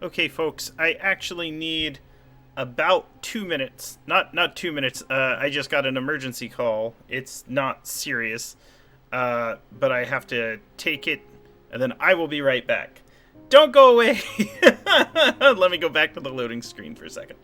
Okay, folks, I actually need about 2 minutes. Not 2 minutes. I just got an emergency call. It's not serious, but I have to take it, and then I will be right back. Don't go away. Let me go back to the loading screen for a second.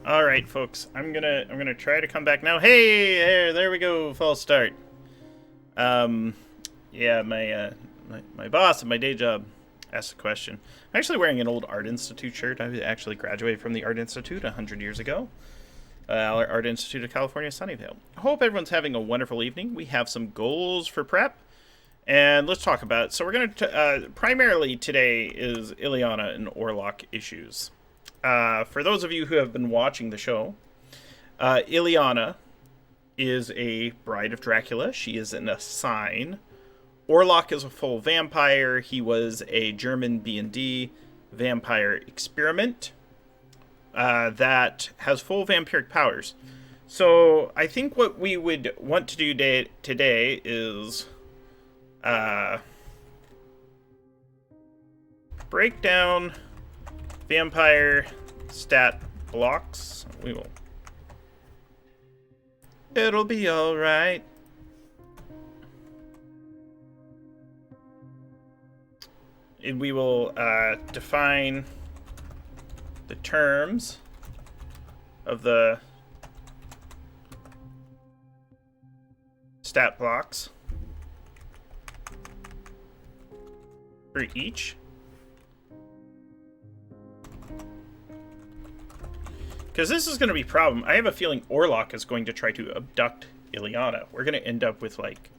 All right, folks. I'm gonna try to come back now. Hey, there we go. False start. Um, yeah, my boss at my day job asked a question. I'm actually wearing an old Art Institute shirt. I actually graduated from the Art Institute 100 years ago. Art Institute of California, Sunnyvale. I hope everyone's having a wonderful evening. We have some goals for prep, and let's talk about it. So we're gonna primarily today is Ileana and Orlok issues. For those of you who have been watching the show, Ileana is a bride of Dracula. She is an assign. Orlok is a full vampire. He was a German D&D vampire experiment that has full vampiric powers. So I think what we would want to do today is break down vampire stat blocks. We will. It'll be alright. And we will define the terms of the stat blocks for each. Because this is going to be a problem. I have a feeling Orlok is going to try to abduct Ileana. We're going to end up with, like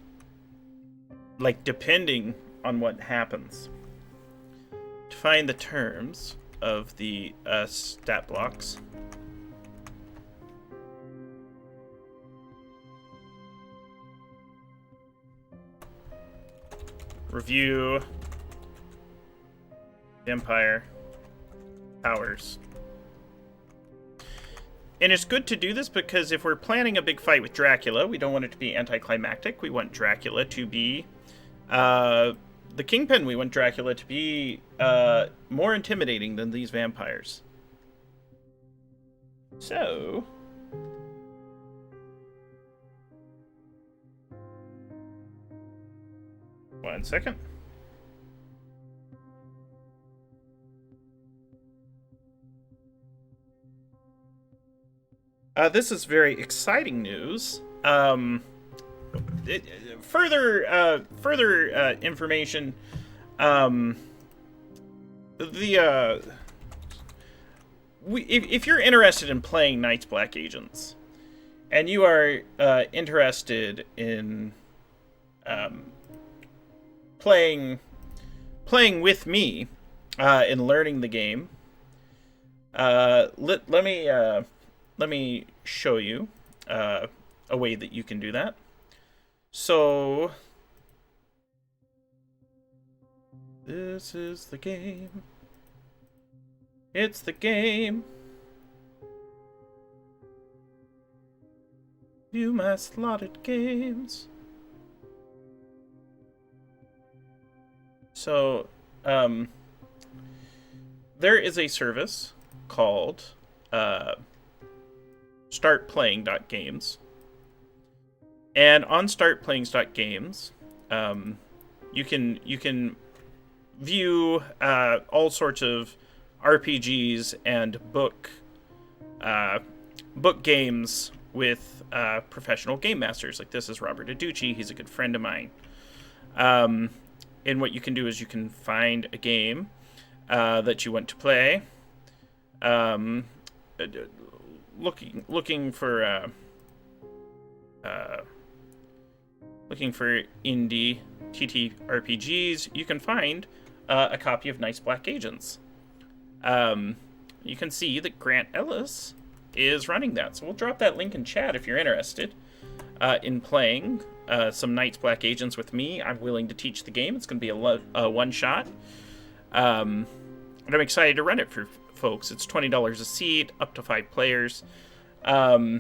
depending on what happens. Define the terms of the stat blocks. Review vampire powers. And it's good to do this because if we're planning a big fight with Dracula, we don't want it to be anticlimactic. We want Dracula to be the Kingpin. We want Dracula to be more intimidating than these vampires. So... one second. This is very exciting news. Further information. If you're interested in playing Night's Black Agents, and you are interested in playing with me and learning the game, let me show you a way that you can do that. So, this is the game. It's the game. View my slotted games. So, there is a service called startplaying.games. And on startplaying.games, you can view all sorts of RPGs and book games with professional game masters. Like, this is Robert Aducci. He's a good friend of mine. And what you can do is you can find a game that you want to play. Looking for indie TTRPGs, you can find a copy of Nice Black Agents. You can see that Grant Ellis is running that, so we'll drop that link in chat if you're interested in playing some Knights Black Agents with me. I'm willing to teach the game. It's going to be a one-shot. And I'm excited to run it for folks. It's $20 a seat, up to 5 players. Yeah,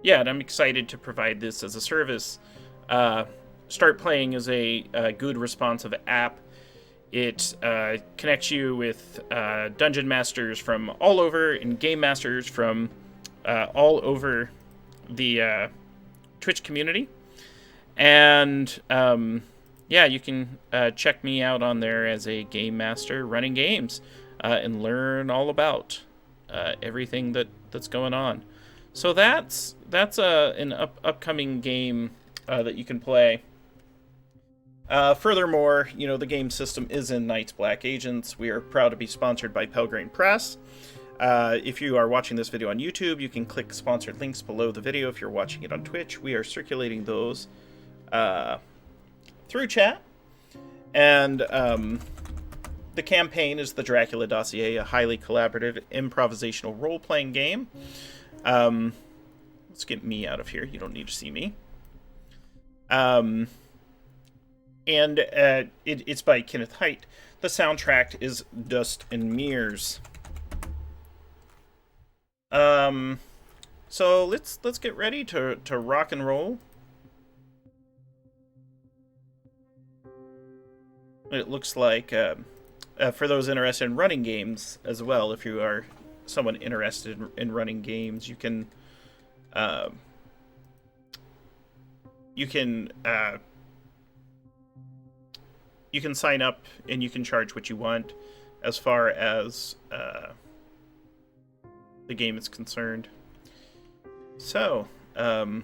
and I'm excited to provide this as a service. Start Playing is a good, responsive app. It connects you with dungeon masters from all over and game masters from all over the Twitch community. And yeah, you can check me out on there as a game master running games and learn all about everything that's going on. So that's an upcoming game that you can play. Furthermore, the game system is in Knights Black Agents. We are proud to be sponsored by Pelgrane Press. If you are watching this video on YouTube, you can click sponsored links below the video. If you're watching it on Twitch, we are circulating those through chat. And the campaign is the Dracula Dossier, a highly collaborative improvisational role-playing game. Let's get me out of here. You don't need to see me. And it's by Kenneth Haidt. The soundtrack is Dust and Mirrors. So let's get ready to rock and roll. It looks like for those interested in running games as well, if you are someone interested in running games, you can sign up and you can charge what you want as far as the game is concerned. So, let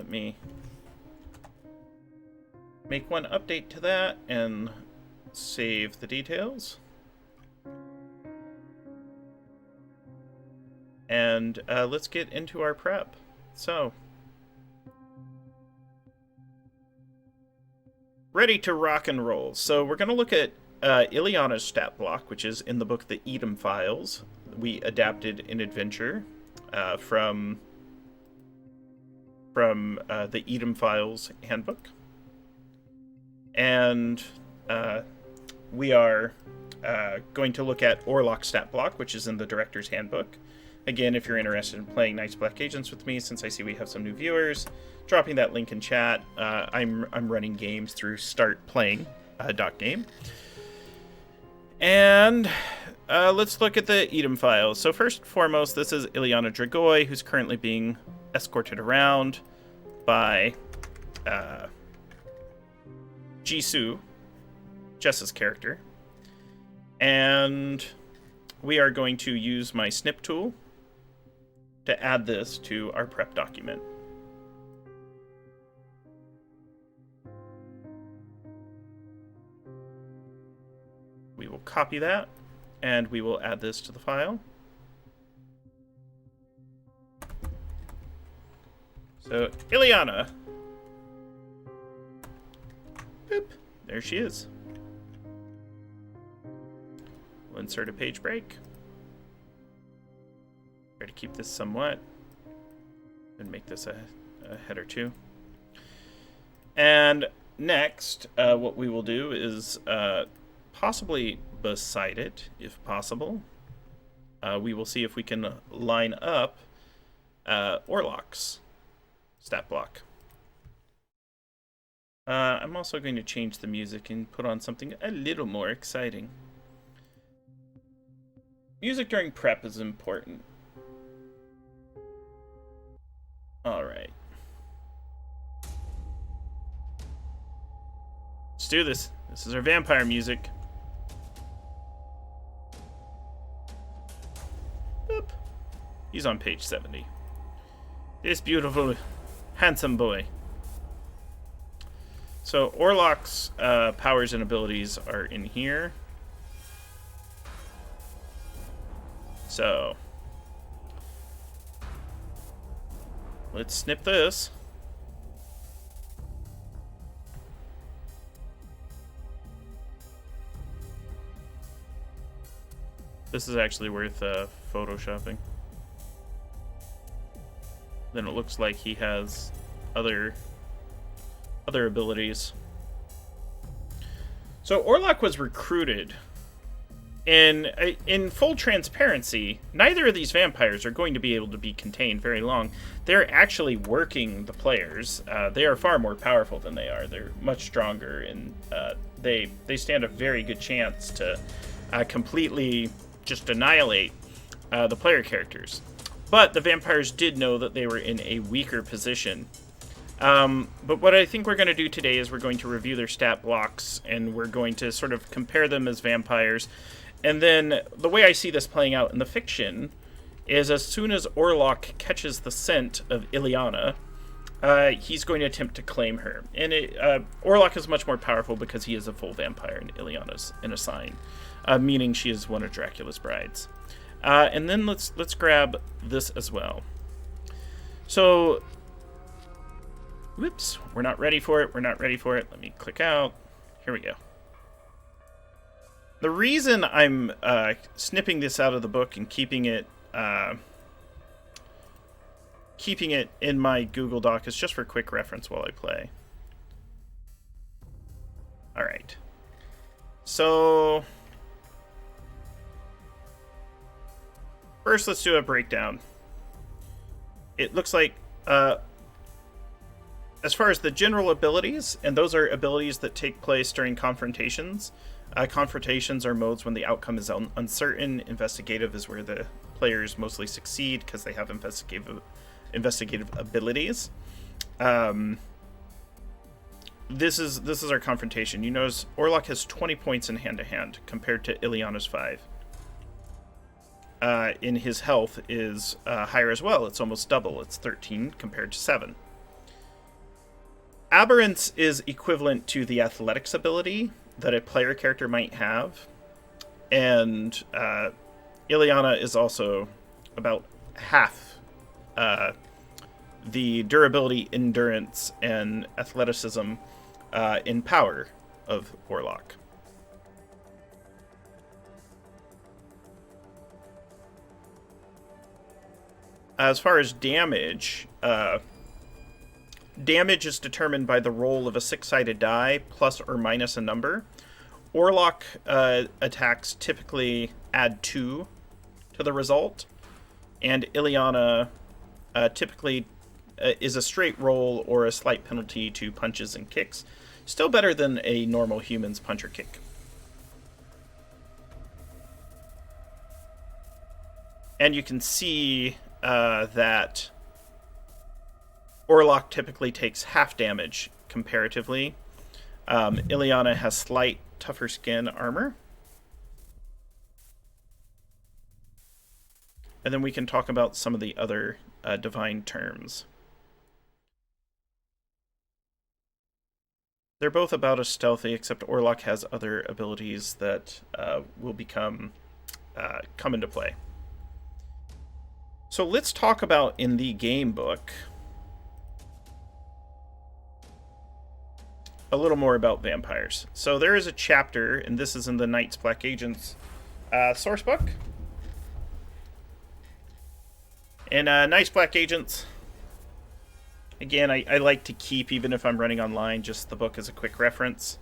me make one update to that and save the details. And let's get into our prep. So, ready to rock and roll. So we're going to look at Ileana's stat block, which is in the book The Edom Files. We adapted an adventure from the Edom Files handbook. And we are going to look at Orlok's stat block, which is in the Director's Handbook. Again, if you're interested in playing Knights Black Agents with me, since I see we have some new viewers, dropping that link in chat. I'm running games through startplaying.game. And let's look at the Edom Files. So first and foremost, this is Ileana Dragoi, who's currently being escorted around by Jisoo, Jess's character. And we are going to use my snip tool to add this to our prep document. We will copy that, and we will add this to the file. So, Ileana. Boop. There she is. We'll insert a page break. Try to keep this somewhat. And make this a header too. And next, what we will do is possibly beside it, if possible. We will see if we can line up Orlok's stat block. I'm also going to change the music and put on something a little more exciting. Music during prep is important. Alright. Let's do this. This is our vampire music. Boop. He's on page 70. This beautiful, handsome boy. So, Orlok's powers and abilities are in here. So, let's snip this. This is actually worth photoshopping. Then it looks like he has other abilities. So Orlok was recruited. And in full transparency, neither of these vampires are going to be able to be contained very long. They're actually working the players. They are far more powerful than they are. They're much stronger, and they stand a very good chance to completely just annihilate the player characters. But the vampires did know that they were in a weaker position. But what I think we're going to do today is we're going to review their stat blocks, and we're going to sort of compare them as vampires. And then the way I see this playing out in the fiction is as soon as Orlok catches the scent of Ileana, he's going to attempt to claim her. And Orlok is much more powerful because he is a full vampire, and Ileana's in a sign, meaning she is one of Dracula's brides. And then let's grab this as well. So, whoops, we're not ready for it. We're not ready for it. Let me click out. Here we go. The reason I'm snipping this out of the book and keeping it in my Google Doc is just for quick reference while I play. All right. So first, let's do a breakdown. It looks like, as far as the general abilities, and those are abilities that take place during confrontations. Confrontations are modes when the outcome is uncertain. Investigative is where the players mostly succeed because they have investigative abilities. This is our confrontation. You notice Orlok has 20 points in hand-to-hand compared to Ileana's 5. In his health is higher as well. It's almost double. It's 13 compared to 7. Aberrance is equivalent to the athletics ability that a player character might have. And Ileana is also about half the durability, endurance, and athleticism in power of Orlok. As far as damage, damage is determined by the roll of a 6-sided die, plus or minus a number. Orlok attacks typically add 2 to the result, and Ileana typically is a straight roll or a slight penalty to punches and kicks. Still better than a normal human's punch or kick. And you can see that Orlok typically takes half damage comparatively. Ileana has slight, tougher skin armor. And then we can talk about some of the other divine terms. They're both about as stealthy, except Orlok has other abilities that will come into play. So let's talk about, in the game book, a little more about vampires. So there is a chapter, and this is in the Knights Black Agents source book. And Knights Black Agents, again, I like to keep, even if I'm running online, just the book as a quick reference.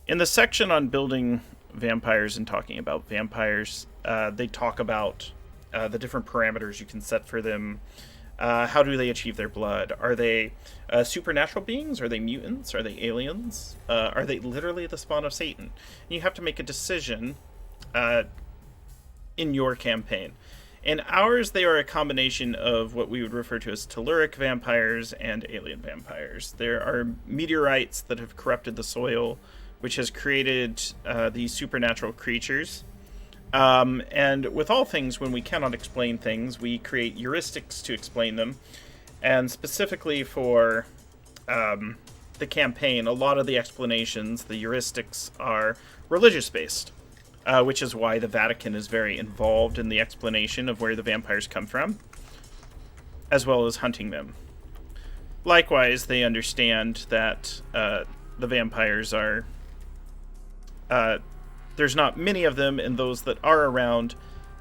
In the section on building vampires and talking about vampires, they talk about the different parameters you can set for them. How do they achieve their blood? Are they supernatural beings? Are they mutants? Are they aliens? Are they literally the spawn of Satan? And you have to make a decision in in your campaign. In ours, they are a combination of what we would refer to as telluric vampires and alien vampires. There are meteorites that have corrupted the soil, which has created these supernatural creatures. And with all things, when we cannot explain things, we create heuristics to explain them. And specifically for the campaign, a lot of the explanations, the heuristics, are religious-based. Which is why the Vatican is very involved in the explanation of where the vampires come from, as well as hunting them. Likewise, they understand that the vampires are... there's not many of them, and those that are around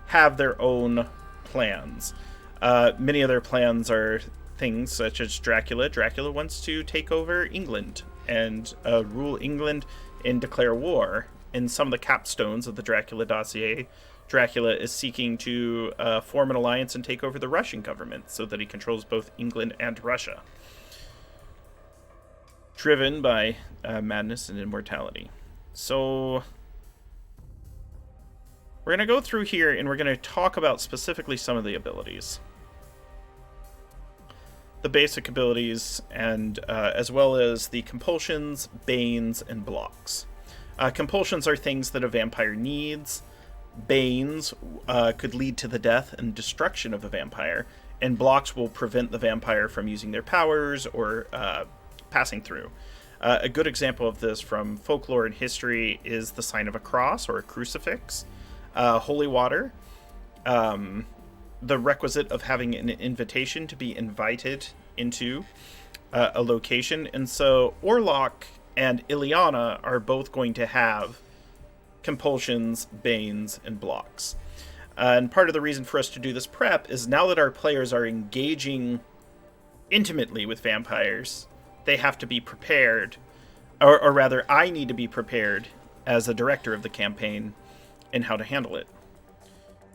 have their own plans. Many of their plans are things such as Dracula. Dracula wants to take over England and rule England and declare war. In some of the capstones of the Dracula Dossier, Dracula is seeking to form an alliance and take over the Russian government so that he controls both England and Russia. Driven by madness and immortality. So we're going to go through here and we're going to talk about specifically some of the abilities. The basic abilities, and as well as the compulsions, banes, and blocks. Compulsions are things that a vampire needs. Banes could lead to the death and destruction of a vampire. And blocks will prevent the vampire from using their powers or passing through. A good example of this from folklore and history is the sign of a cross or a crucifix. Holy water. The requisite of having an invitation to be invited into a location. And so Orlok and Ileana are both going to have compulsions, banes, and blocks. And part of the reason for us to do this prep is now that our players are engaging intimately with vampires, they have to be prepared, or rather, I need to be prepared as a director of the campaign in how to handle it.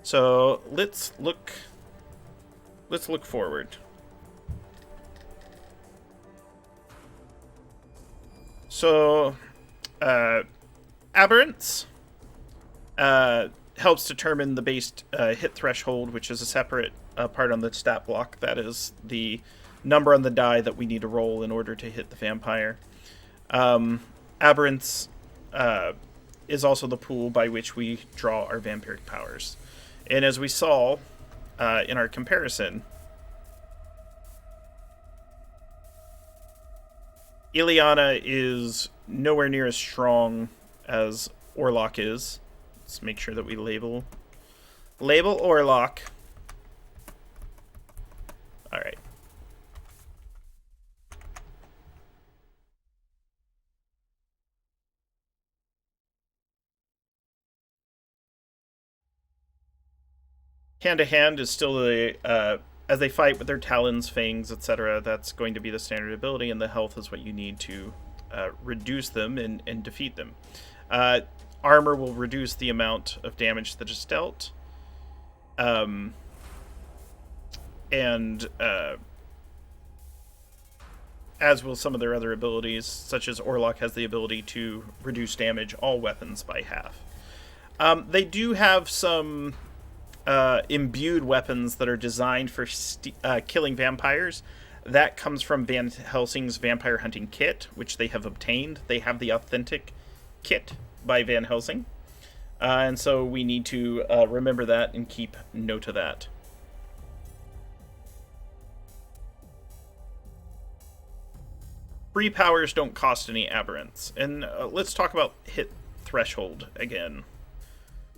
So let's look forward. So, aberrance helps determine the base hit threshold, which is a separate part on the stat block. That is the number on the die that we need to roll in order to hit the vampire. Aberrance is also the pool by which we draw our vampiric powers. And as we saw in our comparison, Ileana is nowhere near as strong as Orlok is. Let's make sure that we label Orlok. All right. Hand to hand is still the as they fight with their talons, fangs, etc., that's going to be the standard ability, and the health is what you need to reduce them and defeat them. Armor will reduce the amount of damage that is dealt. And as will some of their other abilities, such as Orlok has the ability to reduce damage all weapons by half. They do have some imbued weapons that are designed for killing vampires. That comes from Van Helsing's Vampire Hunting Kit, which they have obtained. They have the authentic kit by Van Helsing. And so we need to remember that and keep note of that. Free powers don't cost any aberrance. And let's talk about hit threshold again.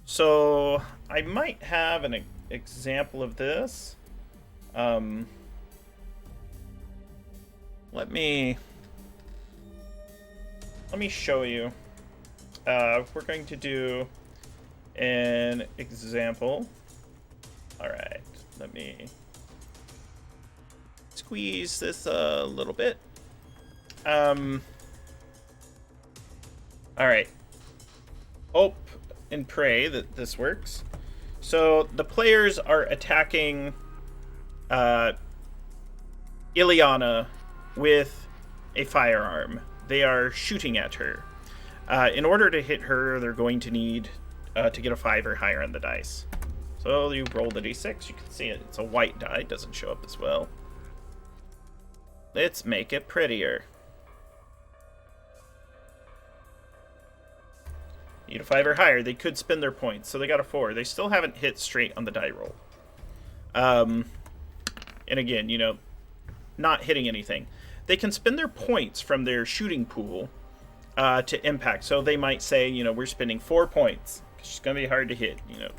So I might have an example of this. Let me show you. We're going to do an example. All right, let me squeeze this a little bit. All right. Hope and pray that this works. So the players are attacking Ileana with a firearm. They are shooting at her. In order to hit her, they're going to need to get a 5 or higher on the dice. So you roll the d6. You can see it. It's a white die. It doesn't show up as well. Let's make it prettier. Need a 5 or higher. They could spend their points, so they got a 4. They still haven't hit straight on the die roll. And again, you know, not hitting anything. They can spend their points from their shooting pool to impact. So they might say, you know, we're spending 4 points. It's going to be hard to hit, you know.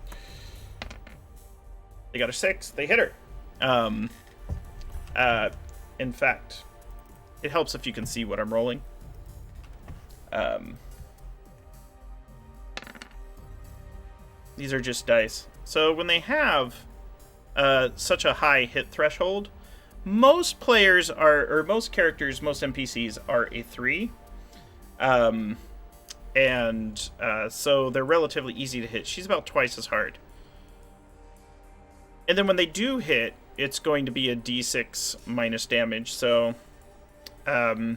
They got a 6. They hit her. In fact, it helps if you can see what I'm rolling. These are just dice. So when they have such a high hit threshold, most players are, or most characters, most NPCs are a 3. So they're relatively easy to hit. She's about twice as hard. And then when they do hit, it's going to be a d6 minus damage. So a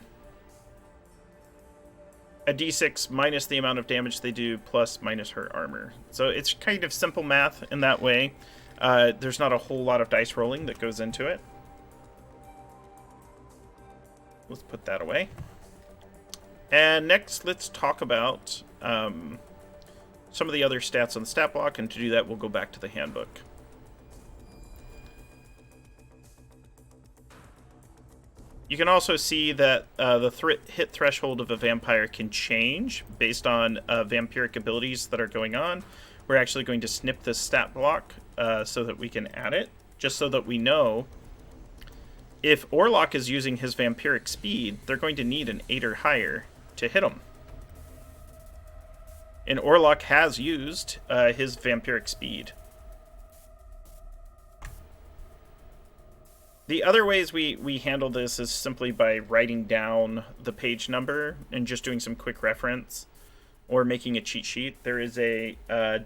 d6 minus the amount of damage they do plus minus her armor. So it's kind of simple math in that way. There's not a whole lot of dice rolling that goes into it. Let's put that away. And next, let's talk about some of the other stats on the stat block. And to do that, we'll go back to the handbook. You can also see that the hit threshold of a vampire can change based on vampiric abilities that are going on. We're actually going to snip this stat block so that we can add it, just so that we know if Orlok is using his vampiric speed, they're going to need an 8 or higher to hit him. And Orlok has used his vampiric speed. The other ways we handle this is simply by writing down the page number and just doing some quick reference or making a cheat sheet. There is a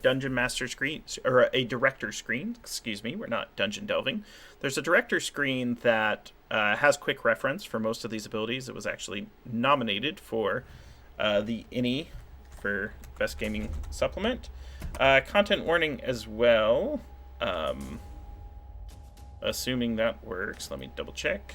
dungeon master screen, or a director screen, excuse me, we're not dungeon delving. There's a director screen that has quick reference for most of these abilities. It was actually nominated for the INI for Best Gaming Supplement. Content warning as well. Assuming that works, let me double check.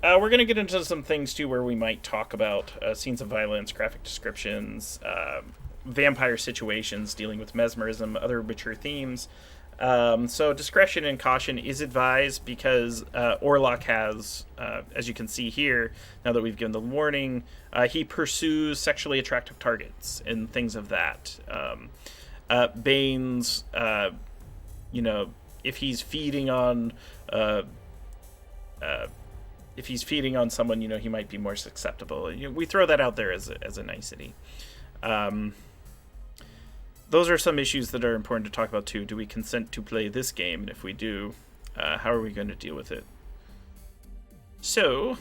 We're going to get into some things, too, where we might talk about scenes of violence, graphic descriptions, vampire situations, dealing with mesmerism, other mature themes. So discretion and caution is advised because Orlok has, as you can see here, now that we've given the warning, he pursues sexually attractive targets and things of that. Bane's, you know, if he's feeding on someone, you know, he might be more susceptible. We throw that out there as a nicety. Those are some issues that are important to talk about, too. Do we consent to play this game? And if we do, how are we going to deal with it? So,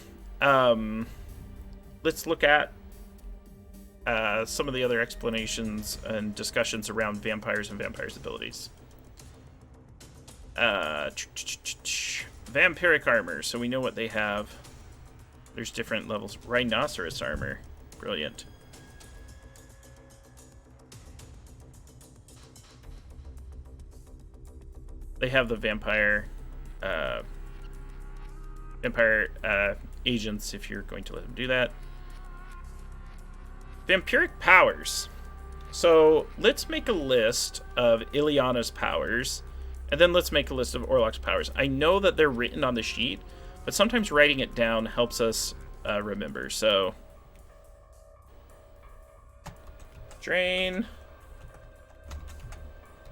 let's look at some of the other explanations and discussions around vampires and vampires' abilities. Vampiric armor. So we know what they have. There's different levels. Rhinoceros armor. Brilliant. They have the vampire agents, if you're going to let them do that. Vampiric powers. So let's make a list of Ileana's powers, and then let's make a list of Orlok's powers. I know that they're written on the sheet, but sometimes writing it down helps us remember. So, drain,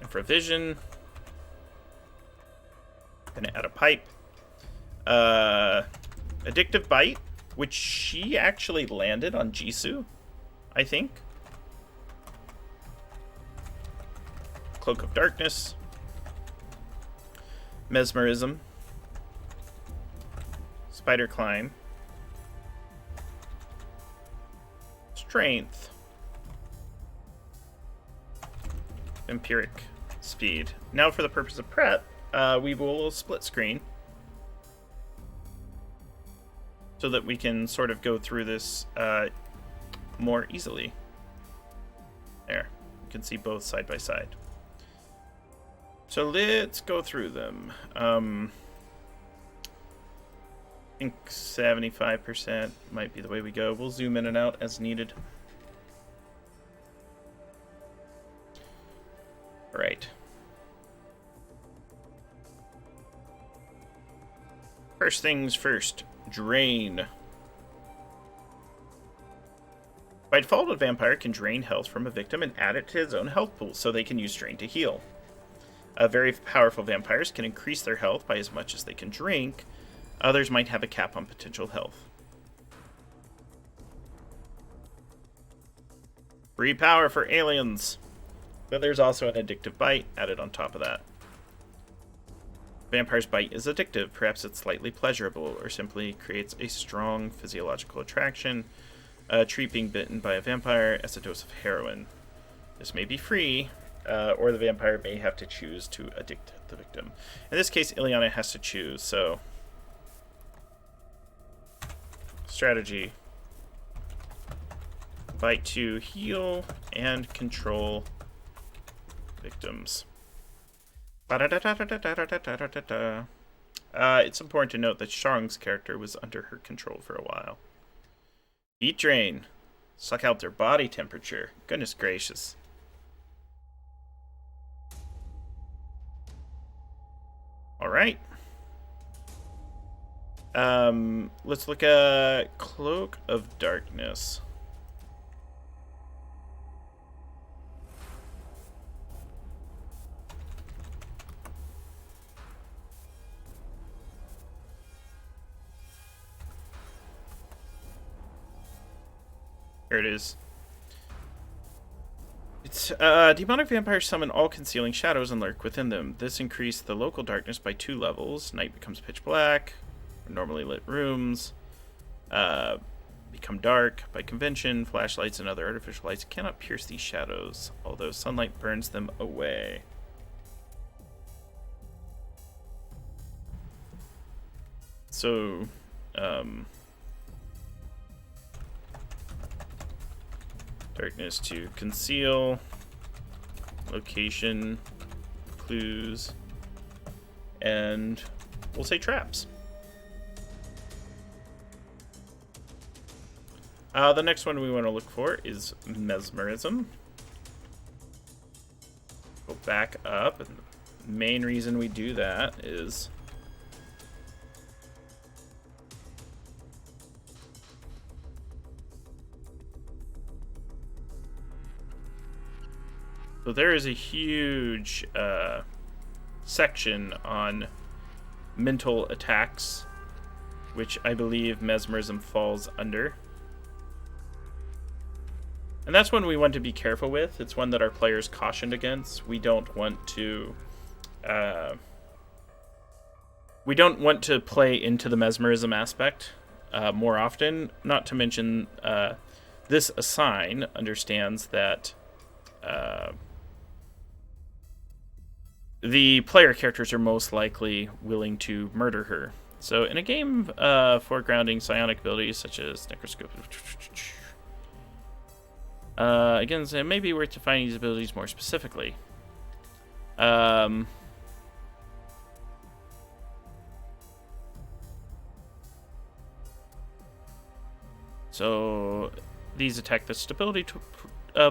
infravision. Gonna add a pipe. Addictive bite, which she actually landed on Jisoo, I think. Cloak of darkness. Mesmerism. Spider climb. Strength. Vampiric speed. Now for the purpose of prep, we will split screen so that we can sort of go through this more easily. There, you can see both side by side. So let's go through them. I think 75% might be the way we go. We'll zoom in and out as needed. All right. First things first, drain. By default, a vampire can drain health from a victim and add it to his own health pool, so they can use drain to heal. Very powerful vampires can increase their health by as much as they can drink. Others might have a cap on potential health. Free power for aliens. But there's also an addictive bite added on top of that. Vampire's bite is addictive. Perhaps it's slightly pleasurable, or simply creates a strong physiological attraction. Treat being bitten by a vampire as a dose of heroin. This may be free, or the vampire may have to choose to addict the victim. In this case, Ileana has to choose, so... Strategy. Bite to heal and control victims. It's important to note that Shang's character was under her control for a while. Heat drain. Suck out their body temperature. Goodness gracious. Alright. Let's look at Cloak of Darkness. Here it is. It's demonic vampires summon all concealing shadows and lurk within them. This increased the local darkness by 2 levels. Night becomes pitch black. Normally lit rooms become dark. By convention, flashlights and other artificial lights cannot pierce these shadows, although sunlight burns them away. So, darkness to conceal, location, clues, and we'll say traps. The next one we want to look for is mesmerism. Go back up, and the main reason we do that is so there is a huge section on mental attacks, which I believe mesmerism falls under. And that's one we want to be careful with. It's one that our players cautioned against. We don't want to play into the mesmerism aspect more often. Not to mention, this assign understands that the player characters are most likely willing to murder her. So in a game foregrounding psionic abilities such as necroscope, again, it may be worth defining these abilities more specifically. So these attack the stability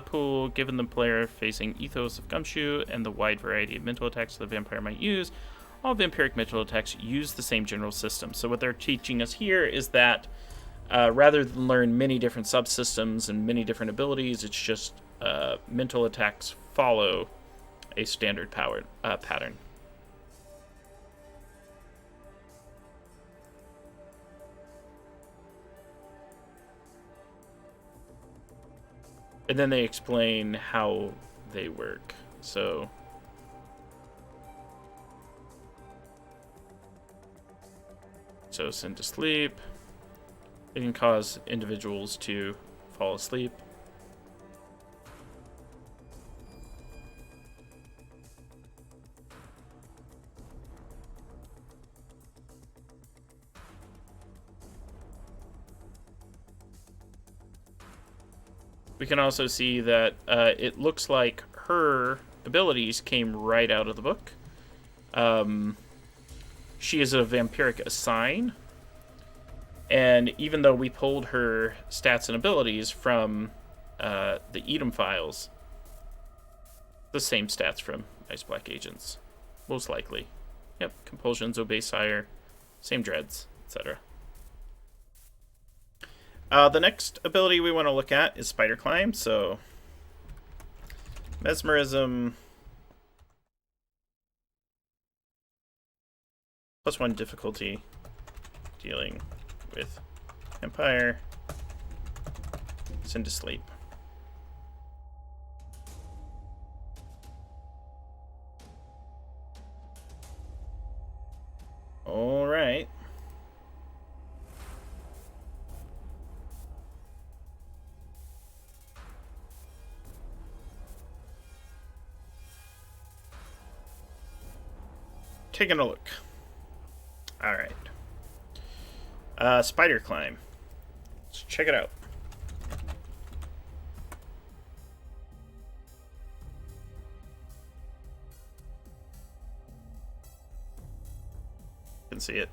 pool given the player facing Ethos of Gumshoe and the wide variety of mental attacks the vampire might use. All vampiric mental attacks use the same general system. So what they're teaching us here is that rather than learn many different subsystems and many different abilities, it's just mental attacks follow a standard pattern. And then they explain how they work. So send to sleep. It can cause individuals to fall asleep. We can also see that it looks like her abilities came right out of the book. She is a vampiric assign, and even though we pulled her stats and abilities from the Edom files, the same stats from Ice Black Agents, most likely. Yep, compulsions, obey sire, same dreads, etc. The next ability we want to look at is Spider Climb. So, Mesmerism, +1 difficulty, dealing with Empire, send to sleep. All right. Taking a look. All right. Spider Climb. Let's check it out. You can see it.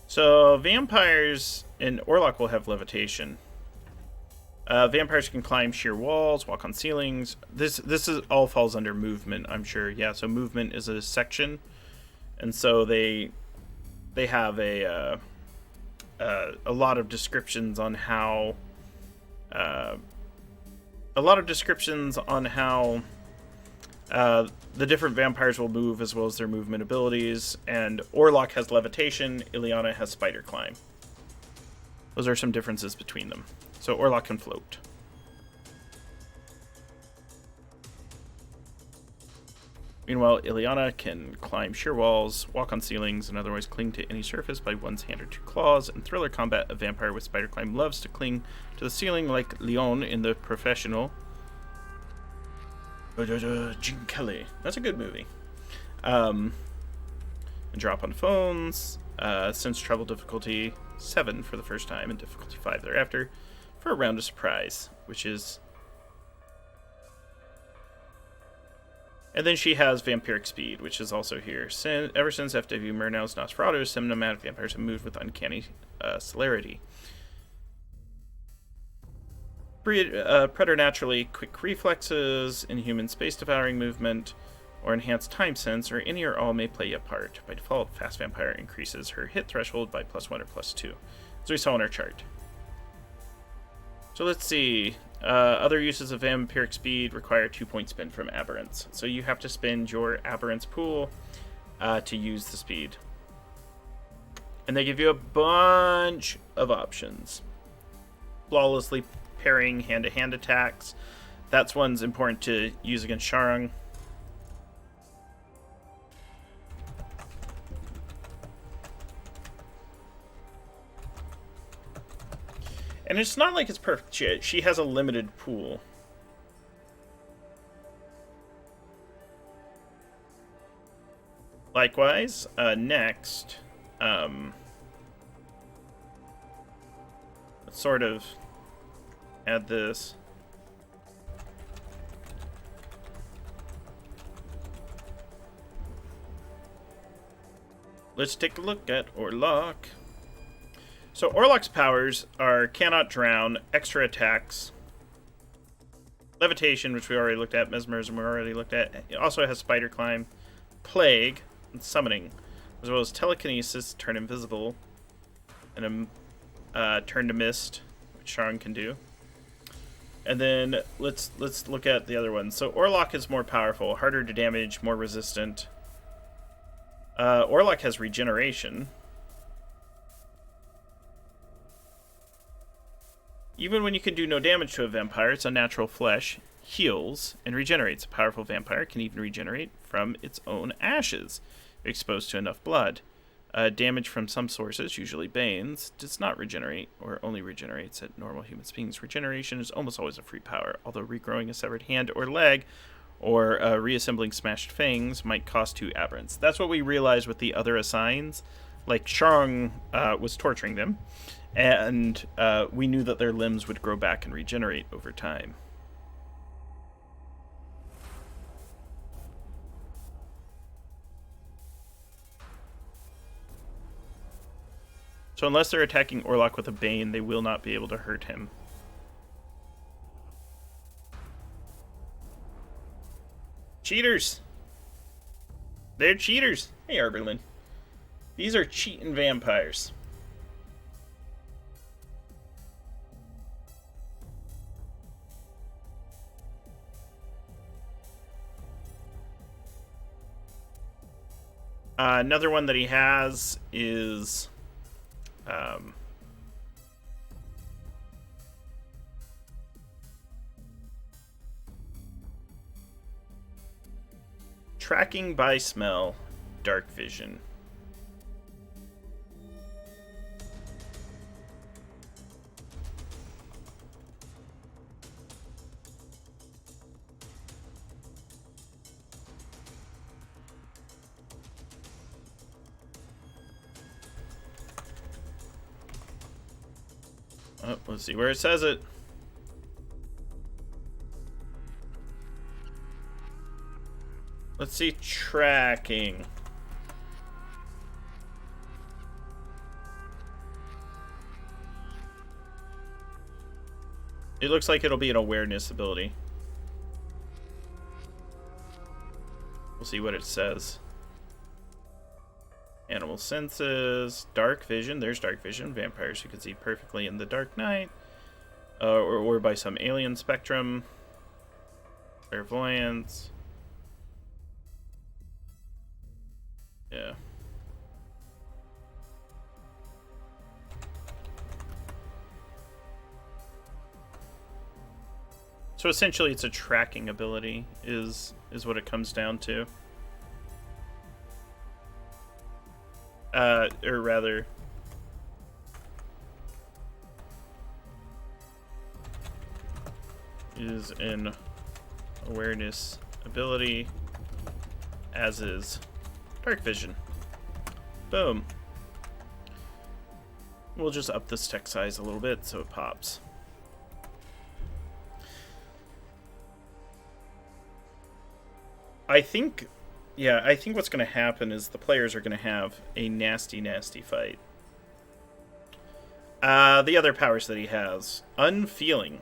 So vampires and Orlok will have levitation. Vampires can climb sheer walls, walk on ceilings. This is all falls under movement, I'm sure. Yeah, so movement is a section, and so they have a lot of descriptions on how the different vampires will move, as well as their movement abilities. And Orlok has levitation, Ileana has spider climb. Those are some differences between them. So Orlok can float. Meanwhile, Ileana can climb sheer walls, walk on ceilings, and otherwise cling to any surface by one's hand or two claws. In thriller combat, a vampire with spider climb loves to cling to the ceiling like Leon in The Professional. Gene Kelly. That's a good movie. And drop on phones. Since treble difficulty 7 for the first time and difficulty 5 thereafter for a round of surprise, which is... And then she has vampiric speed, which is also here. Ever since FW Murnau's Nosferatu, some nomadic vampires have moved with uncanny celerity. Preternaturally quick reflexes, inhuman space-devouring movement, or enhanced time sense, or any or all may play a part. By default, Fast Vampire increases her hit threshold by +1 or +2, as we saw in our chart. So let's see. Other uses of vampiric speed require 2-point spend from Aberrance. So you have to spend your Aberrance pool to use the speed. And they give you a bunch of options. Flawlessly parrying hand-to-hand attacks. That's one's important to use against Sharang. And it's not like it's perfect yet. She has a limited pool. Likewise, next, let's sort of add this. Let's take a look at Orlok. So Orlok's powers are cannot drown, extra attacks, levitation, which we already looked at, mesmerism we already looked at. It also has spider climb, plague, and summoning, as well as telekinesis, turn invisible, and turn to mist, which Sharang can do. And then let's look at the other ones. So Orlok is more powerful, harder to damage, more resistant. Orlok has regeneration. Even when you can do no damage to a vampire, its unnatural flesh heals and regenerates. A powerful vampire can even regenerate from its own ashes, if exposed to enough blood. Damage from some sources, usually Bane's, does not regenerate, or only regenerates at normal human beings. Regeneration is almost always a free power, although regrowing a severed hand or leg, or reassembling smashed fangs might cost 2 aberrants. That's what we realized with the other assigns. like Shang was torturing them, and we knew that their limbs would grow back and regenerate over time. So unless they're attacking Orlok with a Bane, they will not be able to hurt him. Cheaters! They're cheaters! Hey, Arberlin. These are cheating vampires. Another one that he has is... tracking by smell, dark vision. Oh, let's see where it says it. Let's see, tracking. It looks like it'll be an awareness ability. We'll see what it says. Animal senses, dark vision. There's dark vision. Vampires who can see perfectly in the dark night. Or by some alien spectrum. Clairvoyance. Yeah. So essentially it's a tracking ability is what it comes down to. Or rather, is an awareness ability, as is dark vision. Boom. We'll just up this text size a little bit so it pops. I think what's going to happen is the players are going to have a nasty, nasty fight. The other powers that he has. Unfeeling.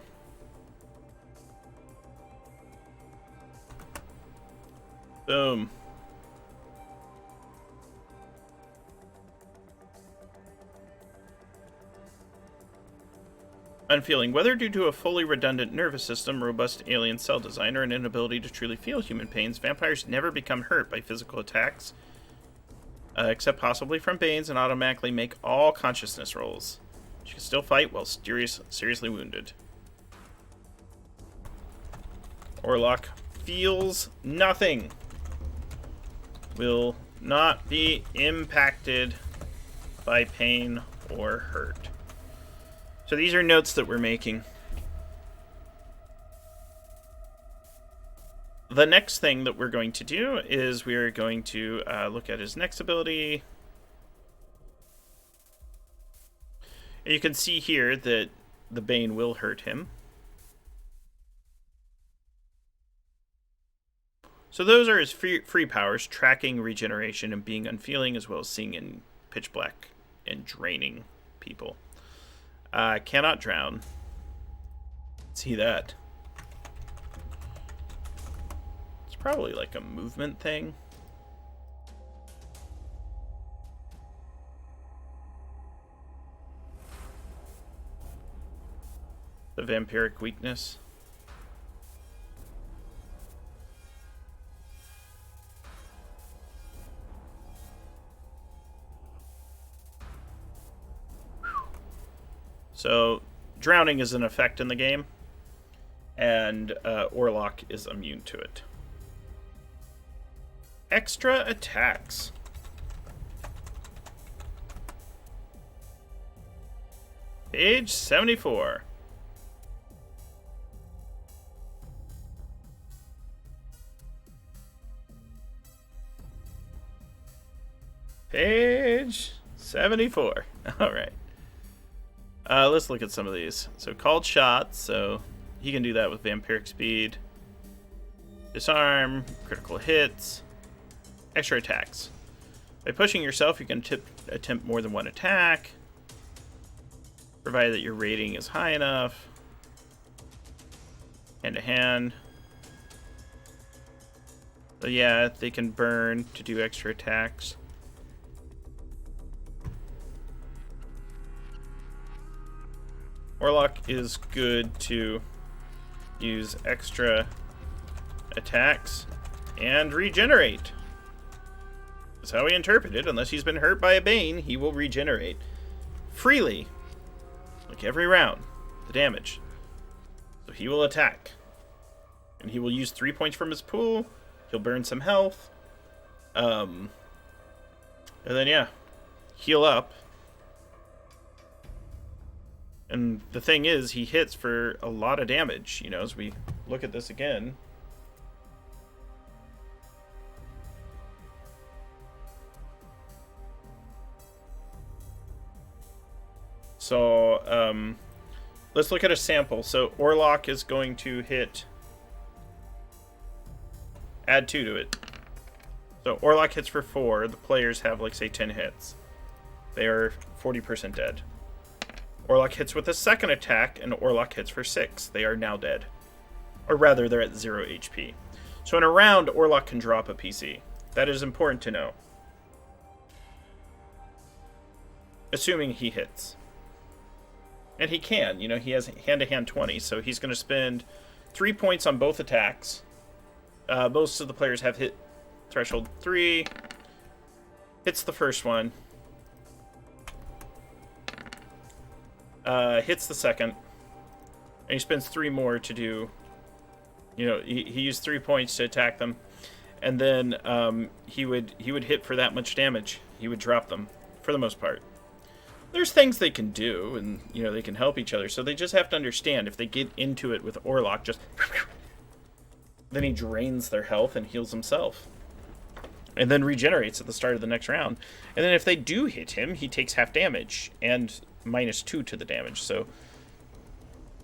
Boom. Unfeeling. Whether due to a fully redundant nervous system, robust alien cell design, or an inability to truly feel human pains, vampires never become hurt by physical attacks, except possibly from Banes, and automatically make all consciousness rolls. She can still fight while seriously wounded. Orlok feels nothing. Will not be impacted by pain or hurt. So these are notes that we're making. The next thing that we're going to do is we're going to look at his next ability. And you can see here that the Bane will hurt him. So those are his free powers: tracking, regeneration, and being unfeeling, as well as seeing in pitch black and draining people. Cannot drown. See that? It's probably like a movement thing. The vampiric weakness. So, drowning is an effect in the game, and Orlok is immune to it. Extra attacks. Page 74. Page 74. Alright. Let's look at some of these. So called shots, so he can do that with vampiric speed. Disarm, critical hits, extra attacks. By pushing yourself, you can attempt more than one attack, provided that your rating is high enough. Hand to hand. So yeah, they can burn to do extra attacks. Warlock is good to use extra attacks and regenerate. That's how we interpret it. Unless he's been hurt by a bane, he will regenerate freely, like every round, the damage. So he will attack, and he will use 3 points from his pool. He'll burn some health, and then yeah, heal up. And the thing is, he hits for a lot of damage. You know, as we look at this again. So, let's look at a sample. So, Orlok is going to hit... Add 2 to it. So, Orlok hits for 4. The players have, like, say, 10 hits. They are 40% dead. Orlok hits with a second attack, and Orlok hits for 6. They are now dead. Or rather, they're at 0 HP. So, in a round, Orlok can drop a PC. That is important to know. Assuming he hits. And he can, you know, he has hand-to-hand 20, so he's going to spend 3 points on both attacks. Most of the players have hit threshold 3. Hits the first one. Hits the second. And he spends 3 more to do, you know, he used 3 points to attack them. And then he would hit for that much damage. He would drop them, for the most part. There's things they can do, and, you know, they can help each other. So they just have to understand, if they get into it with Orlok, just... then he drains their health and heals himself. And then regenerates at the start of the next round. And then if they do hit him, he takes half damage, and -2 to the damage. So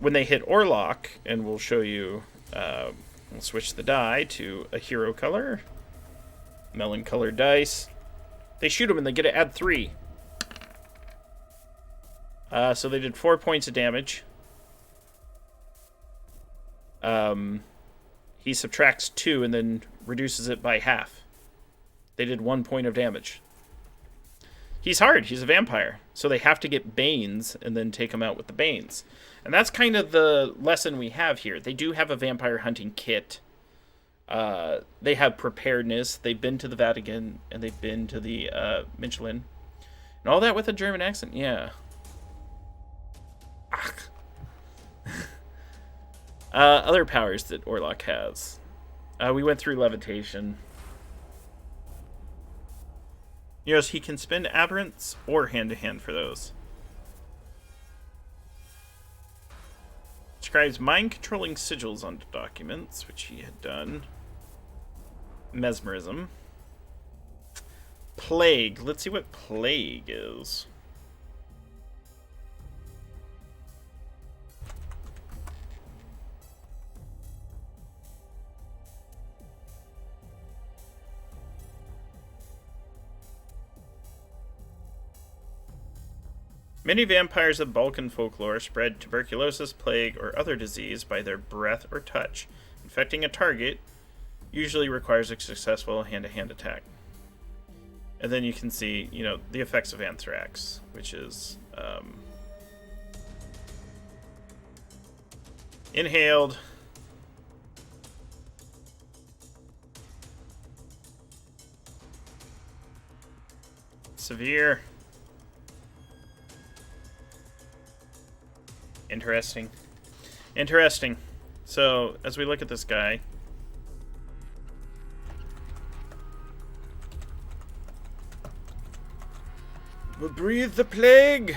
when they hit Orlok, and we'll show you... we'll switch the die to a hero color. Melon-colored dice. They shoot him, and they get to add 3. So they did 4 points of damage. He subtracts 2 and then reduces it by half. They did 1 point of damage. He's hard. He's a vampire. So they have to get Banes and then take him out with the Banes. And that's kind of the lesson we have here. They do have a vampire hunting kit. They have preparedness. They've been to the Vatican, and they've been to the Michelin. And all that with a German accent. Yeah. Other powers that Orlok has. We went through levitation. You know, he can spend aberrants or hand-to-hand for those. Describes mind-controlling sigils onto documents, which he had done. Mesmerism. Plague. Let's see what plague is. Many vampires of Balkan folklore spread tuberculosis, plague, or other disease by their breath or touch. Infecting a target usually requires a successful hand-to-hand attack. And then you can see, you know, the effects of anthrax, which is inhaled, severe. Interesting. Interesting. So, as we look at this guy... we'll breathe the plague!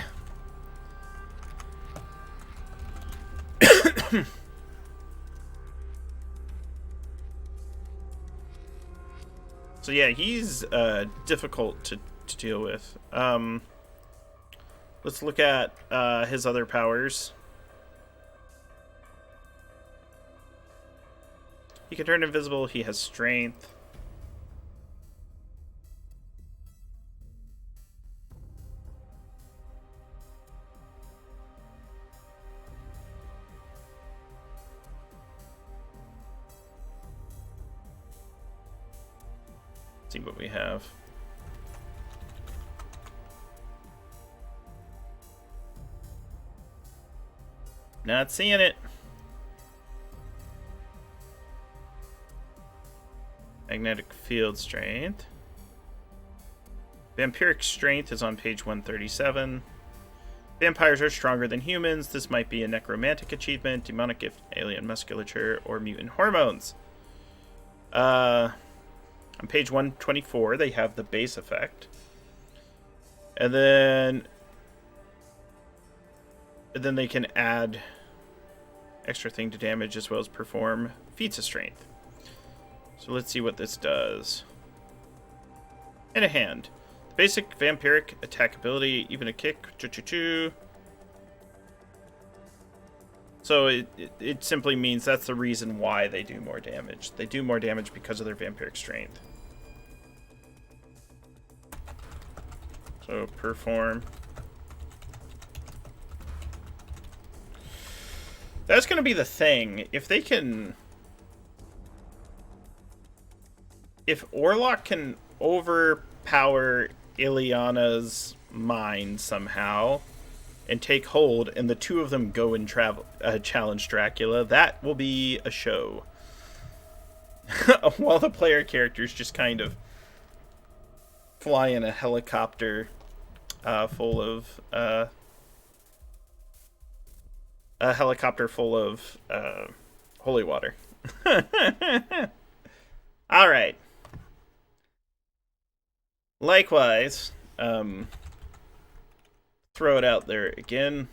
So yeah, he's difficult to deal with. Let's look at his other powers. He can turn invisible. He has strength. Let's see what we have. Not seeing it. Magnetic field strength. Vampiric strength is on page 137. Vampires are stronger than humans. This might be a necromantic achievement, demonic gift, alien musculature, or mutant hormones. On page 124, they have the base effect. And then they can add extra thing to damage as well as perform feats of strength. So let's see what this does. In a hand. The basic vampiric attack ability, even a kick. Choo-choo-choo. So it simply means that's the reason why they do more damage. They do more damage because of their vampiric strength. So perform. That's going to be the thing. If they can... If Orlok can overpower Ileana's mind somehow and take hold, and the two of them go and challenge Dracula, that will be a show. While the player characters just kind of fly in a helicopter full of holy water. All right. Likewise, throw it out there again.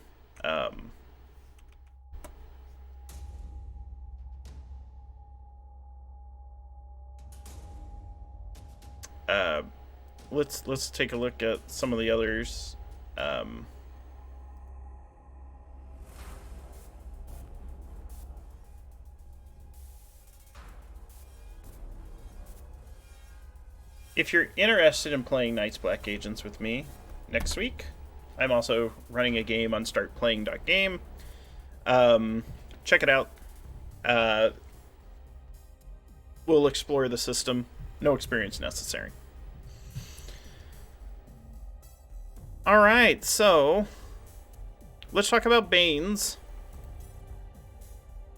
Let's take a look at some of the others. If you're interested in playing Night's Black Agents with me next week, I'm also running a game on startplaying.game. Check it out. We'll explore the system. No experience necessary. Alright, so let's talk about Banes.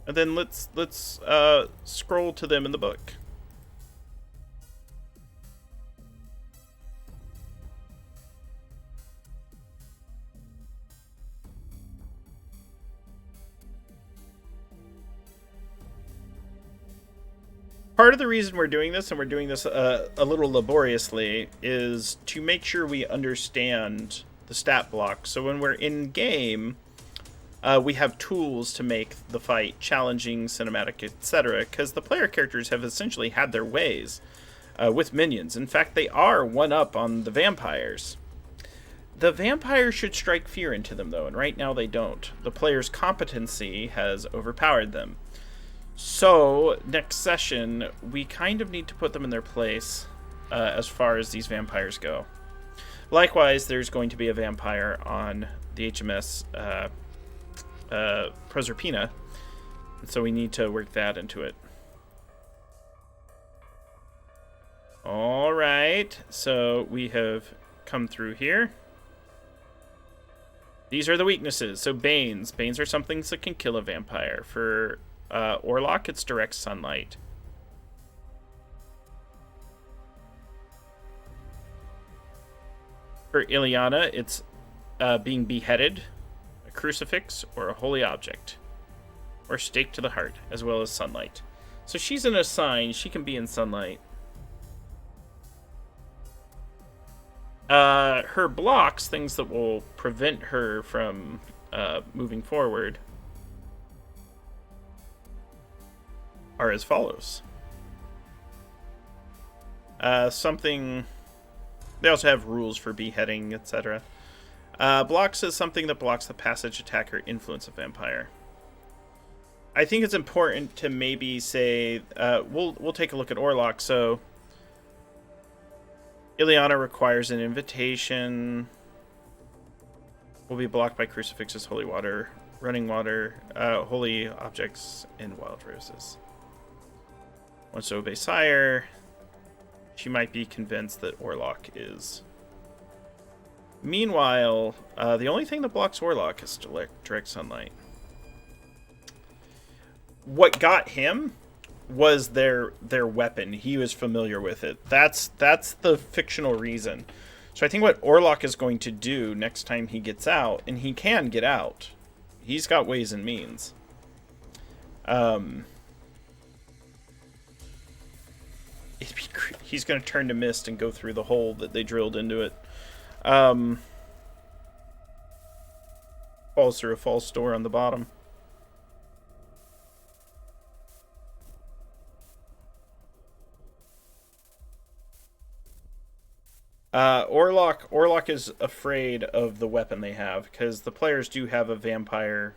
And then let's scroll to them in the book. Part of the reason we're doing this, and we're doing this a little laboriously, is to make sure we understand the stat block. So when we're in game, we have tools to make the fight challenging, cinematic, etc. Because the player characters have essentially had their ways with minions. In fact, they are one up on the vampires. The vampires should strike fear into them, though, and right now they don't. The player's competency has overpowered them. So, next session, we kind of need to put them in their place as far as these vampires go. Likewise, there's going to be a vampire on the HMS Proserpina, so we need to work that into it. Alright, so we have come through here. These are the weaknesses. So Banes. Banes are some things that can kill a vampire. For Orlok, it's direct sunlight. For Ileana, it's being beheaded, a crucifix, or a holy object, or staked to the heart, as well as sunlight. So she's in a sign. She can be in sunlight. Her blocks, things that will prevent her from moving forward, are as follows. They also have rules for beheading, etc. Blocks is something that blocks the passage, attack, or influence of vampire. I think it's important to maybe say, we'll take a look at Orlok. So, Ileana requires an invitation. Will be blocked by crucifixes, holy water, running water, holy objects, and wild roses. Wants to obey sire. She might be convinced that Orlok is. Meanwhile, the only thing that blocks Orlok is direct sunlight. What got him was their weapon. He was familiar with it. That's the fictional reason. So I think what Orlok is going to do next time he gets out, and he can get out. He's got ways and means. He's going to turn to mist and go through the hole that they drilled into it. Falls through a false door on the bottom. Orlok is afraid of the weapon they have, because the players do have a vampire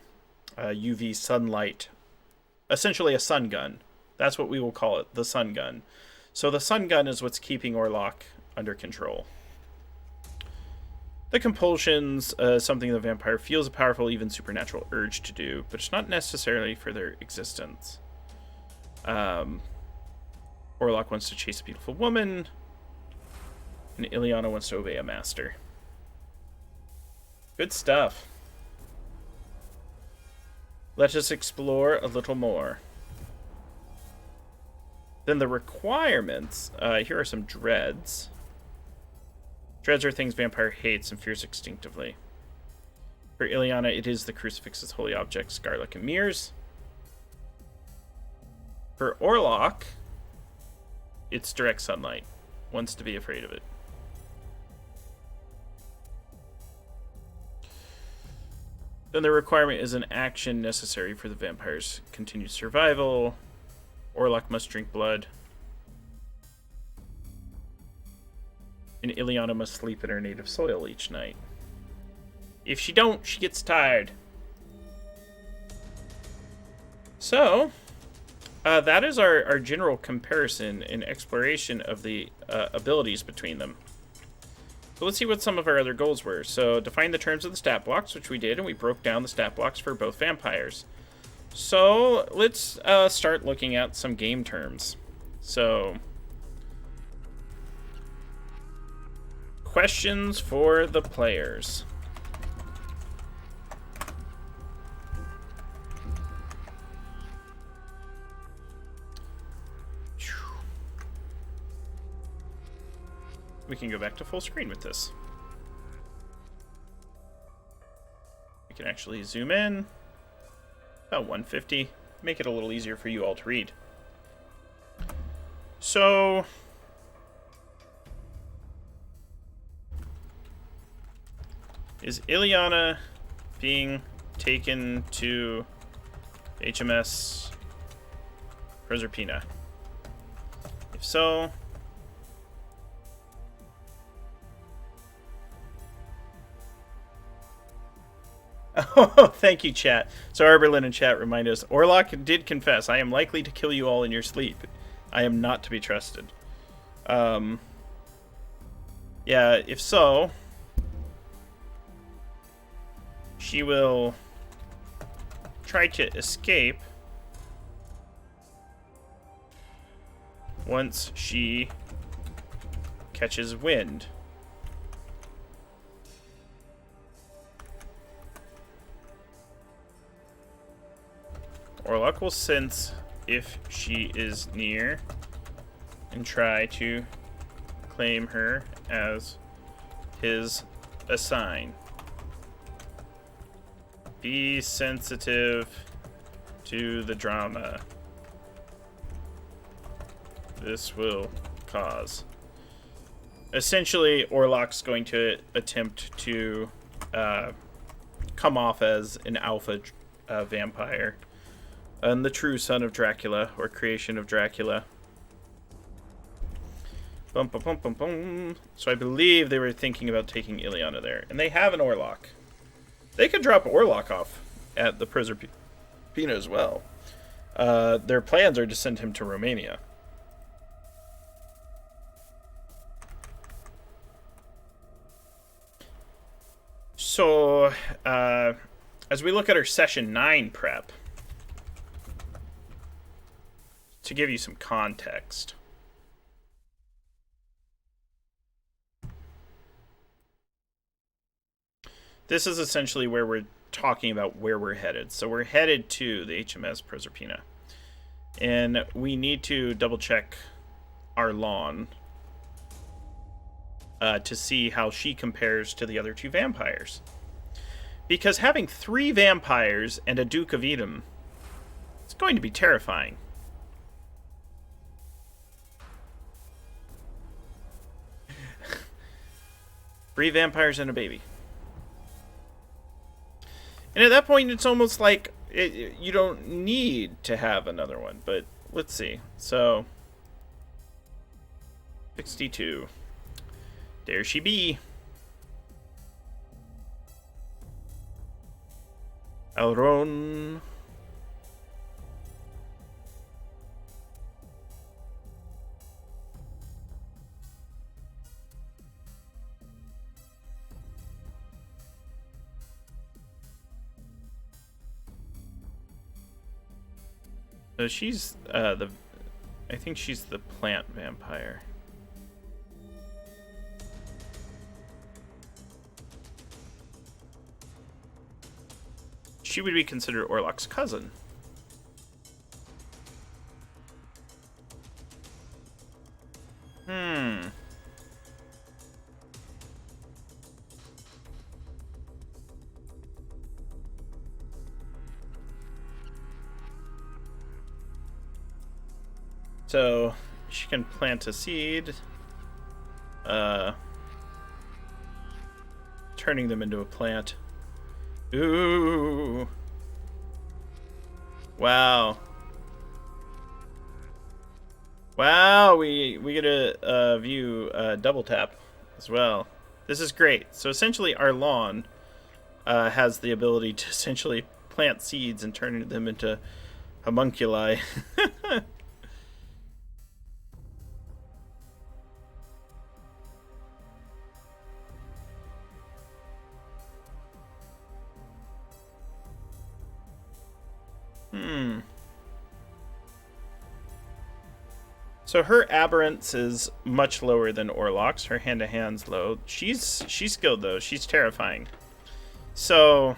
UV sunlight, essentially a sun gun. That's what we will call it, the sun gun. So the sun gun is what's keeping Orlok under control. The compulsions, something the vampire feels a powerful, even supernatural urge to do, but it's not necessarily for their existence. Orlok wants to chase a beautiful woman, and Ileana wants to obey a master. Good stuff. Let us explore a little more. Then the requirements. Here are some dreads. Dreads are things vampire hates and fears instinctively. For Ileana, it is the crucifix's holy objects, garlic and mirrors. For Orlok, it's direct sunlight. Wants to be afraid of it. Then the requirement is an action necessary for the vampire's continued survival. Orlok must drink blood. And Ileana must sleep in her native soil each night. If she don't, she gets tired. So, that is our general comparison and exploration of the abilities between them. So let's see what some of our other goals were. So, define the terms of the stat blocks, which we did, and we broke down the stat blocks for both vampires. So, let's start looking at some game terms. So, questions for the players. We can go back to full screen with this. We can actually zoom in. About 150. Make it a little easier for you all to read. So, is Ileana being taken to HMS Proserpina? If so, oh, thank you, chat. So Arberlin and chat remind us, Orlok did confess, I am likely to kill you all in your sleep. I am not to be trusted. Yeah, if so, she will try to escape once she catches wind. Orlok will sense if she is near and try to claim her as his assign. Be sensitive to the drama this will cause. Essentially, Orlok's going to attempt to come off as an alpha vampire. And the true son of Dracula, or creation of Dracula. Bum, bum, bum, bum, bum. So I believe they were thinking about taking Ileana there. And they have an Orlok. They could drop Orlok off at the Proserpina as well. Their plans are to send him to Romania. So, as we look at our Session 9 prep, to give you some context, this is essentially where we're talking about where we're headed. So we're headed to the HMS Proserpina. And we need to double check our lawn to see how she compares to the other two vampires. Because having 3 vampires and a Duke of Edom, it's going to be terrifying. Three vampires and a baby. And at that point, it's almost like you don't need to have another one. But let's see. So, 62. There she be. Elrond. So she's I think she's the plant vampire. She would be considered Orlok's cousin. So she can plant a seed, turning them into a plant. Ooh. Wow. Wow, we get a view double tap as well. This is great. So essentially our lawn has the ability to essentially plant seeds and turn them into homunculi. So her aberrance is much lower than Orlok's. Her hand-to-hand's low. She's skilled, though. She's terrifying. So,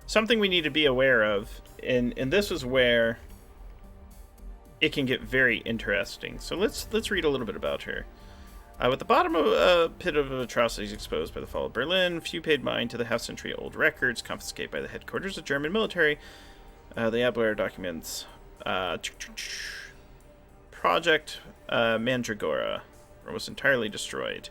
something we need to be aware of, and this is where it can get very interesting. So let's read a little bit about her. With the bottom of a pit of atrocities exposed by the fall of Berlin, few paid mind to the half-century-old records confiscated by the headquarters of German military. The Abwehr documents. Project Mandragora was entirely destroyed.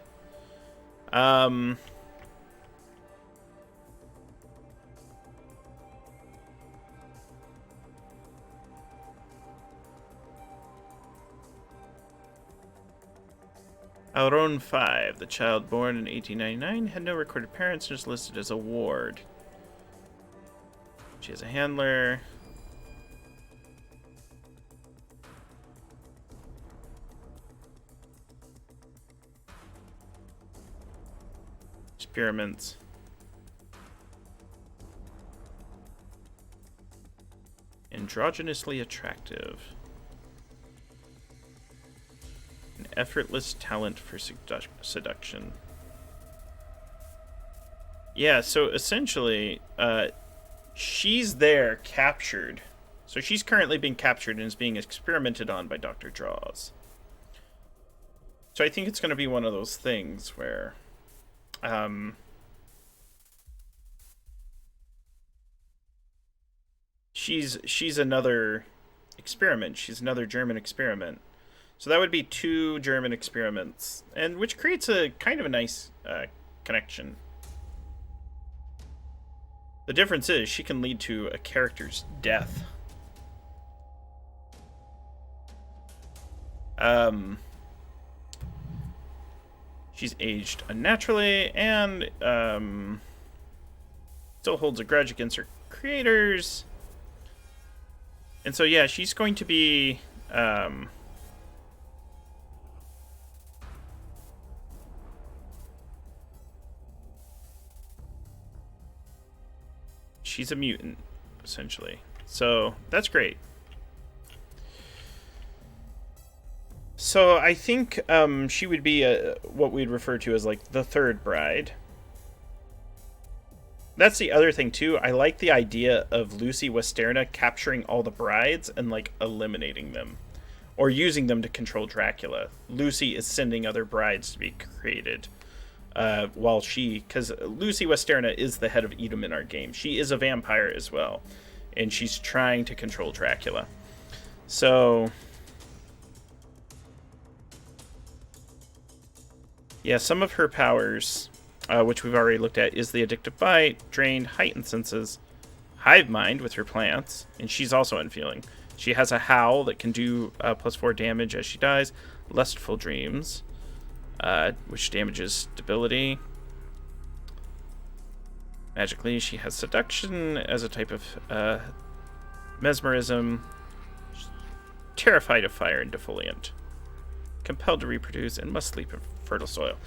Elrond 5, the child born in 1899, had no recorded parents and is listed as a ward. She has a handler. Experiments. Androgynously attractive. An effortless talent for seduction. Yeah, so essentially, she's there captured. So she's currently being captured and is being experimented on by Dr. Draws. So I think it's going to be one of those things where she's another experiment. She's another German experiment. So that would be 2 German experiments, and which creates a kind of a nice connection. The difference is she can lead to a character's death. She's aged unnaturally and still holds a grudge against her creators. And so, yeah, she's going to be... she's a mutant, essentially. So, that's great. So, I think she would be what we'd refer to as, like, the third bride. That's the other thing, too. I like the idea of Lucy Westerna capturing all the brides and, like, eliminating them. Or using them to control Dracula. Lucy is sending other brides to be created. While because Lucy Westerna is the head of Edom in our game. She is a vampire as well. And she's trying to control Dracula. So... yeah, some of her powers... which we've already looked at, is the addictive bite, drained, heightened senses, hive mind with her plants, and she's also unfeeling. She has a howl that can do +4 damage as she dies, lustful dreams, which damages stability. Magically, she has seduction as a type of mesmerism, terrified of fire and defoliant, compelled to reproduce, and must sleep in fertile soil.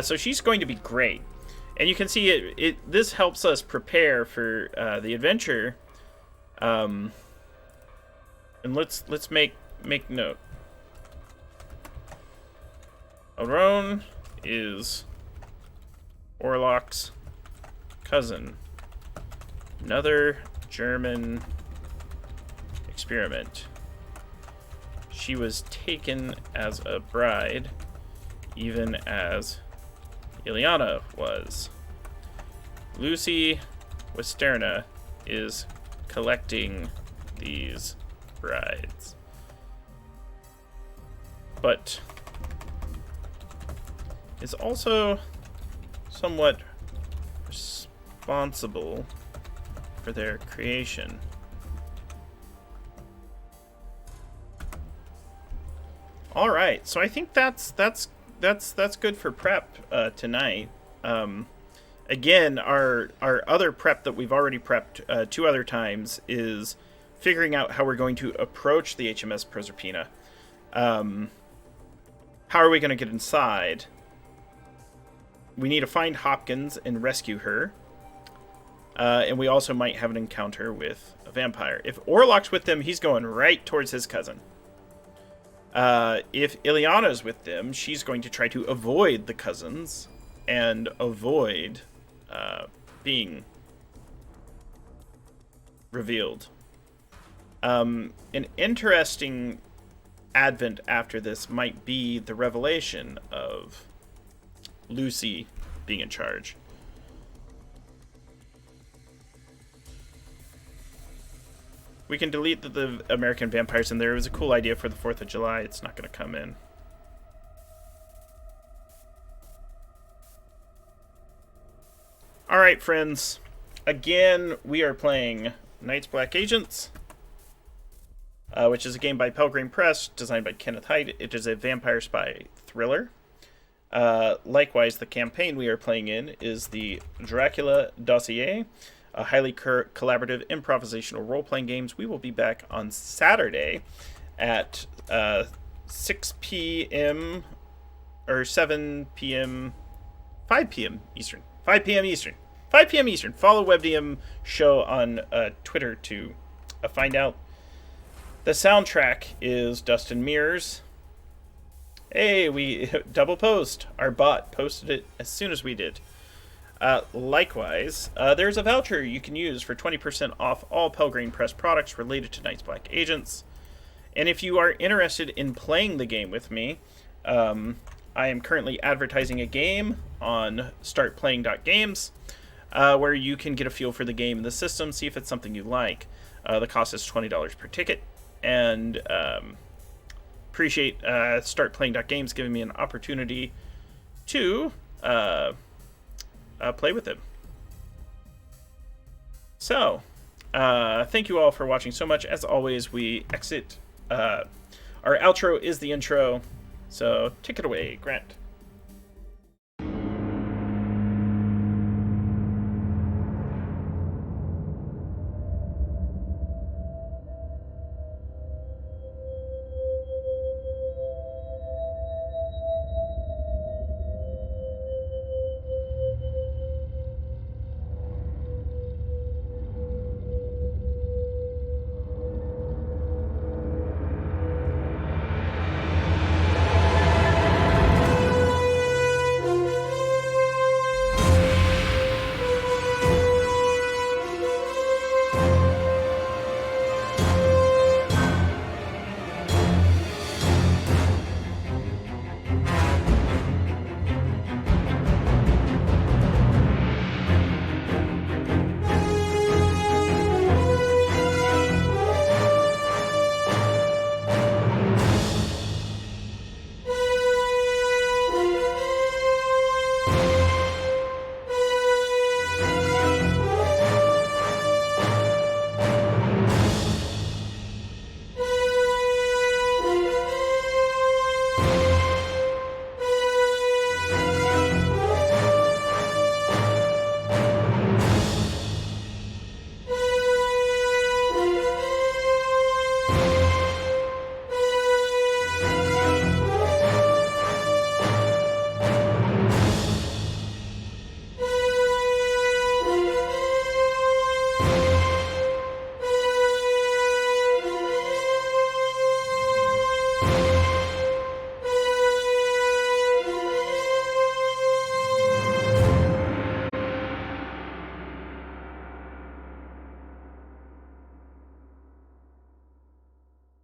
So she's going to be great, and you can see this helps us prepare for the adventure. And let's make note. Aron is Orlok's cousin. Another German experiment. She was taken as a bride, even as Ileana was. Lucy Westerna is collecting these brides. But is also somewhat responsible for their creation. All right, so I think that's good for prep tonight. Again, our other prep that we've already prepped 2 other times is figuring out how we're going to approach the HMS Proserpina. How are we going to get inside? We need to find Hopkins and rescue her. And we also might have an encounter with a vampire. If Orlok's with them, he's going right towards his cousin. If Ileana's with them, she's going to try to avoid the cousins and avoid being revealed. An interesting advent after this might be the revelation of Lucy being in charge. We can delete the American vampires in there. It was a cool idea for the 4th of July. It's not going to come in. Alright, friends. Again, we are playing Night's Black Agents, which is a game by Pelgrane Press, designed by Kenneth Hyde. It is a vampire spy thriller. Likewise, the campaign we are playing in is the Dracula Dossier, a highly collaborative improvisational role-playing games. We will be back on Saturday at 6 p.m. or 7 p.m. 5 p.m. Eastern. 5 p.m. Eastern. 5 p.m. Eastern. Follow WebDM Show on Twitter to find out. The soundtrack is Dustin Mears. Hey, we double post. Our bot posted it as soon as we did. Likewise, there's a voucher you can use for 20% off all Pelgrane Press products related to Night's Black Agents. And if you are interested in playing the game with me, I am currently advertising a game on startplaying.games, where you can get a feel for the game and the system, see if it's something you like. The cost is $20 per ticket, and appreciate startplaying.games giving me an opportunity to play with it. So, thank you all for watching so much. As always, we exit. Our outro is the intro. So, take it away, Grant.